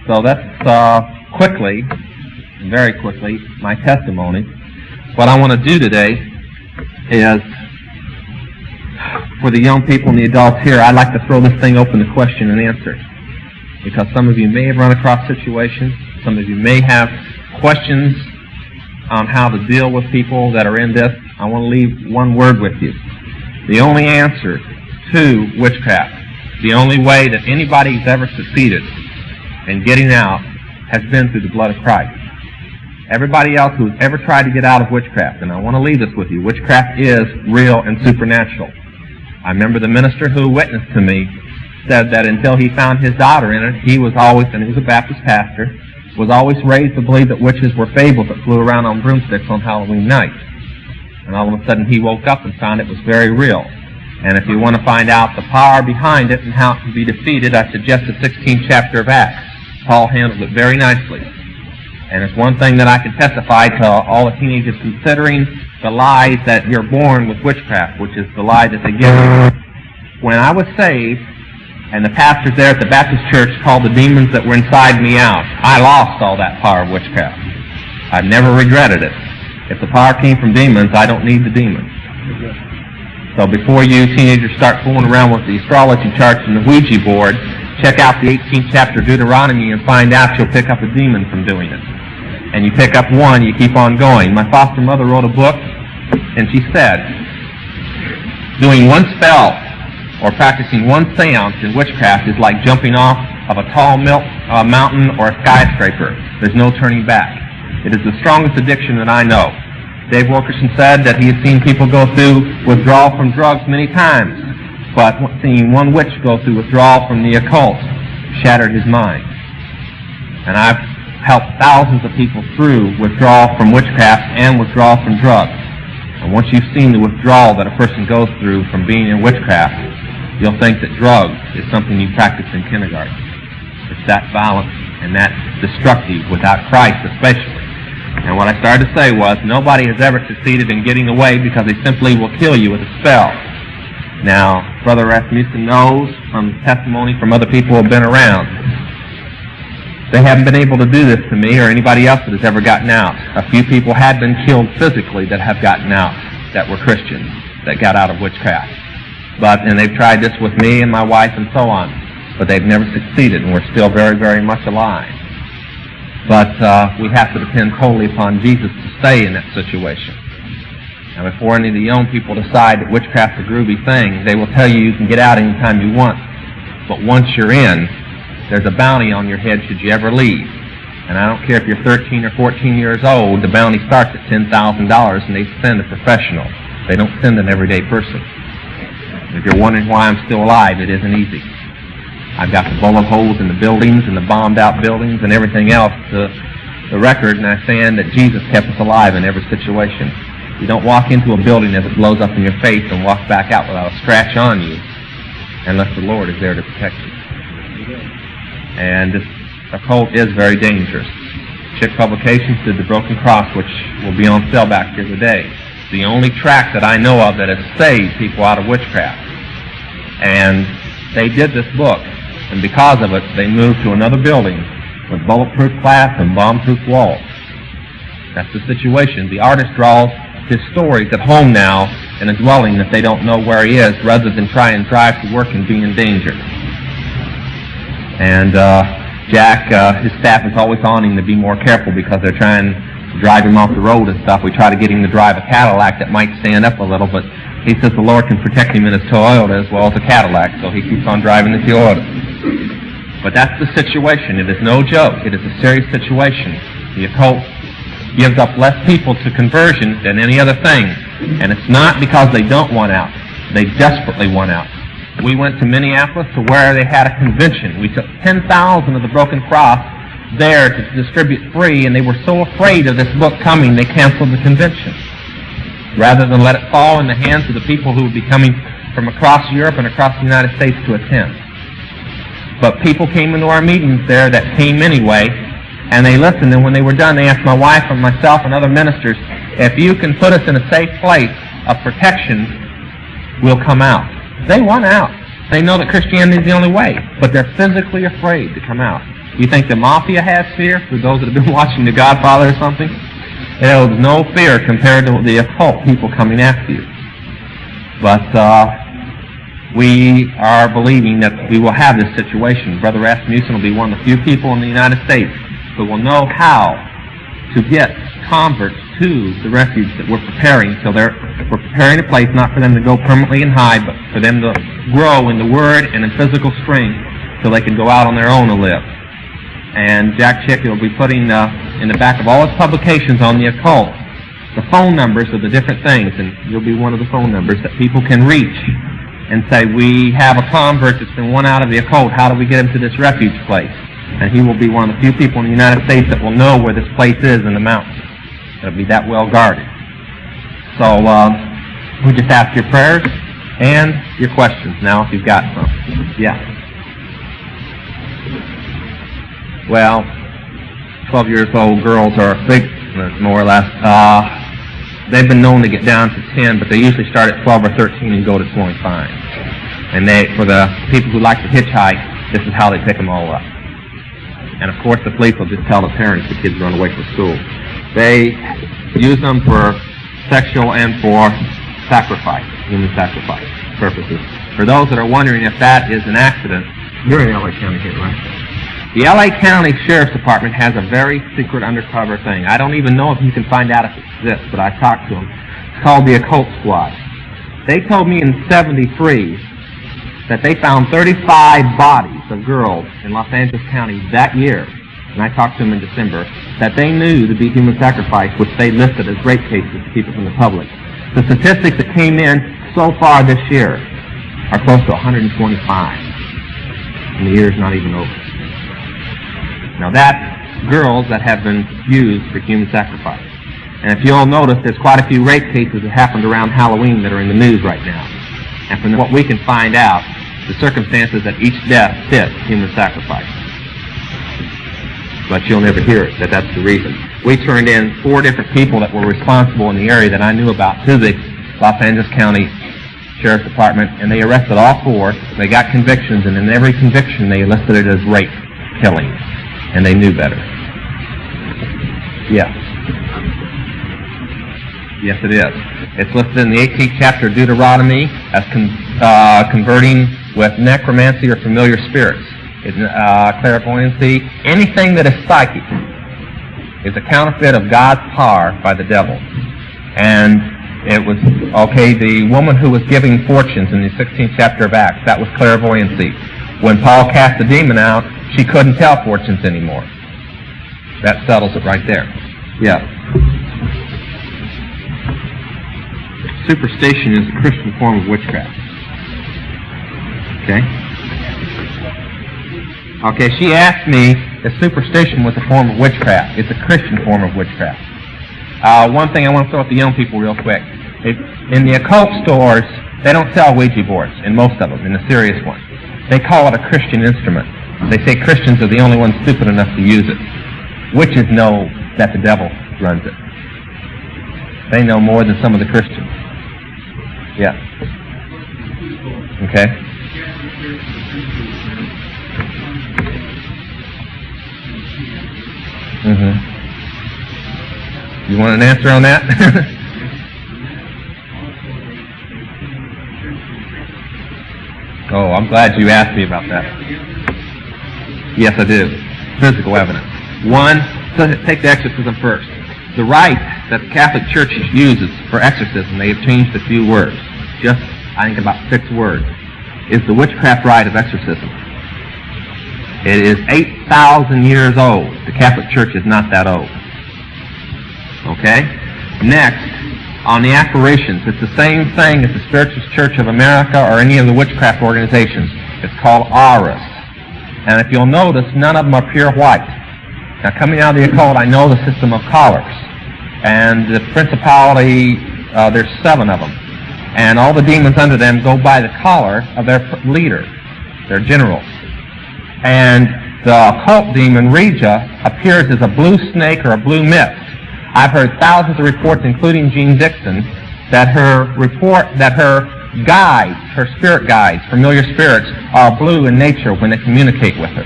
So that's quickly, very quickly, my testimony. What I want to do today is, for the young people and the adults here, I'd like to throw this thing open to question and answer. Because some of you may have run across situations, some of you may have questions on how to deal with people that are in this. I want to leave one word with you. The only answer to witchcraft, the only way that anybody's ever succeeded in getting out has been through the blood of Christ. Everybody else who's ever tried to get out of witchcraft, and I want to leave this with you, witchcraft is real and supernatural. I remember the minister who witnessed to me said that until he found his daughter in it, he was always, and he was a Baptist pastor, was always raised to believe that witches were fables that flew around on broomsticks on Halloween night. And all of a sudden he woke up and found it was very real. And if you want to find out the power behind it and how it can be defeated, I suggest the 16th chapter of Acts. Paul handled it very nicely. And it's one thing that I can testify to all the teenagers considering the lies that you're born with witchcraft, which is the lie that they give you. When I was saved, and the pastors there at the Baptist church called the demons that were inside me out, I lost all that power of witchcraft. I've never regretted it. If the power came from demons, I don't need the demons. So before you teenagers start fooling around with the astrology charts and the Ouija board, check out the 18th chapter of Deuteronomy and find out you'll pick up a demon from doing it. And you pick up one, you keep on going. My foster mother wrote a book, and she said, doing one spell or practicing one seance in witchcraft is like jumping off of a tall mountain or a skyscraper. There's no turning back. It is the strongest addiction that I know. Dave Wilkerson said that he has seen people go through withdrawal from drugs many times, but seeing one witch go through withdrawal from the occult shattered his mind. And I've helped thousands of people through withdrawal from witchcraft and withdrawal from drugs. And once you've seen the withdrawal that a person goes through from being in witchcraft, you'll think that drugs is something you practice in kindergarten. It's that violent and that destructive without Christ especially. And what I started to say was, nobody has ever succeeded in getting away because they simply will kill you with a spell. Now, Brother Rasmussen knows from testimony from other people who have been around, they haven't been able to do this to me or anybody else that has ever gotten out. A few people had been killed physically that have gotten out, that were Christians, that got out of witchcraft. And they've tried this with me and my wife and so on, but they've never succeeded, and we're still very, very much alive. But we have to depend totally upon Jesus to stay in that situation. Now, before any of the young people decide that witchcraft's a groovy thing, they will tell you you can get out anytime you want. But once you're in, there's a bounty on your head should you ever leave. And I don't care if you're 13 or 14 years old, the bounty starts at $10,000, and they send a professional. They don't send an everyday person. If you're wondering why I'm still alive, it isn't easy. I've got the bullet holes in the buildings and the bombed-out buildings and everything else to the record, and I'm saying that Jesus kept us alive in every situation. You don't walk into a building as it blows up in your face and walk back out without a scratch on you unless the Lord is there to protect you. And this occult is very dangerous. Chick Publications did The Broken Cross, which will be on sale back here today. It's the only tract that I know of that has saved people out of witchcraft. And they did this book, and because of it, they moved to another building with bulletproof glass and bomb-proof walls. That's the situation. The artist draws his stories at home now in a dwelling that they don't know where he is, rather than try and drive to work and be in danger. And Jack, his staff is always on him to be more careful because they're trying to drive him off the road and stuff. We try to get him to drive a Cadillac that might stand up a little, but he says the Lord can protect him in his Toyota as well as a Cadillac, so he keeps on driving the Toyota. But that's the situation. It is no joke. It is a serious situation. The occult gives up less people to conversion than any other thing. And it's not because they don't want out. They desperately want out. We went to Minneapolis to where they had a convention. We took 10,000 of the Broken Cross there to distribute free, and they were so afraid of this book coming, they canceled the convention. Rather than let it fall in the hands of the people who would be coming from across Europe and across the United States to attend. But people came into our meetings there that came anyway, and they listened, and when they were done, they asked my wife and myself and other ministers, if you can put us in a safe place of protection, we'll come out. They want out. They know that Christianity is the only way, but they're physically afraid to come out. You think the mafia has fear, for those that have been watching The Godfather or something? It holds no fear compared to the occult people coming after you. But we are believing that we will have this situation. Brother Rasmussen will be one of the few people in the United States who will know how to get converts to the refuge that we're preparing. So we're preparing a place not for them to go permanently and hide, but for them to grow in the Word and in physical strength so they can go out on their own and live. And Jack Chick will be putting in the back of all his publications on the occult the phone numbers of the different things, and you'll be one of the phone numbers that people can reach and say, we have a convert that's been won out of the occult. How do we get him to this refuge place? And he will be one of the few people in the United States that will know where this place is in the mountains. It'll be that well guarded. So we just ask your prayers and your questions now if you've got some. Yeah. Well, 12 years old girls are big, more or less. They've been known to get down to 10, but they usually start at 12 or 13 and go to 25. And for the people who like to hitchhike, this is how they pick them all up. And of course, the police will just tell the parents the kids run away from school. They use them for sexual and for sacrifice, human sacrifice purposes. For those that are wondering if that is an accident, you're in LA County here, right? The LA County Sheriff's Department has a very secret undercover thing. I don't even know if you can find out if it exists, but I talked to them. It's called the Occult Squad. They told me in '73 that they found 35 bodies of girls in Los Angeles County that year, and I talked to them in December, that they knew to be human sacrifice, which they listed as rape cases to keep it from the public. The statistics that came in so far this year are close to 125, and the year's not even over. Now that's girls that have been used for human sacrifice. And if you'll notice, there's quite a few rape cases that happened around Halloween that are in the news right now. And from what we can find out, the circumstances that each death fits human sacrifice. But you'll never hear it, that's the reason. We turned in 4 different people that were responsible in the area that I knew about to the Los Angeles County Sheriff's Department, and they arrested all 4. They got convictions, and in every conviction they listed it as rape, killing. And they knew better. Yes. Yes, it is. It's listed in the 18th chapter of Deuteronomy as converting with necromancy or familiar spirits. It's clairvoyancy. Anything that is psychic is a counterfeit of God's power by the devil. And it was, the woman who was giving fortunes in the 16th chapter of Acts, that was clairvoyancy. When Paul cast the demon out, she couldn't tell fortunes anymore. That settles it right there. Yeah. Superstition is a Christian form of witchcraft. Okay, she asked me if superstition was a form of witchcraft. It's a Christian form of witchcraft. One thing I want to throw at the young people real quick. In the occult stores, they don't sell Ouija boards, in most of them, in the serious ones. They call it a Christian instrument. They say Christians are the only ones stupid enough to use it. Witches know that the devil runs it. They know more than some of the Christians. Yeah. Okay. You want an answer on that? Oh, I'm glad you asked me about that. Yes, I do. Physical evidence. One, take the exorcism first. The rite that the Catholic Church uses for exorcism, they have changed a few words. Just, I think, about 6 words. Is the witchcraft rite of exorcism. It is 8,000 years old. The Catholic Church is not that old. Okay? Next, on the apparitions, it's the same thing as the Spiritualist Church of America or any of the witchcraft organizations. It's called auras. And if you'll notice, none of them are pure white. Now, coming out of the occult, I know the system of collars. And the principality, there's 7 of them. And all the demons under them go by the collar of their leader, their generals. And the occult demon, Regia, appears as a blue snake or a blue mist. I've heard thousands of reports, including Jean Dixon, that her guides, her spirit guides, familiar spirits, are blue in nature when they communicate with her.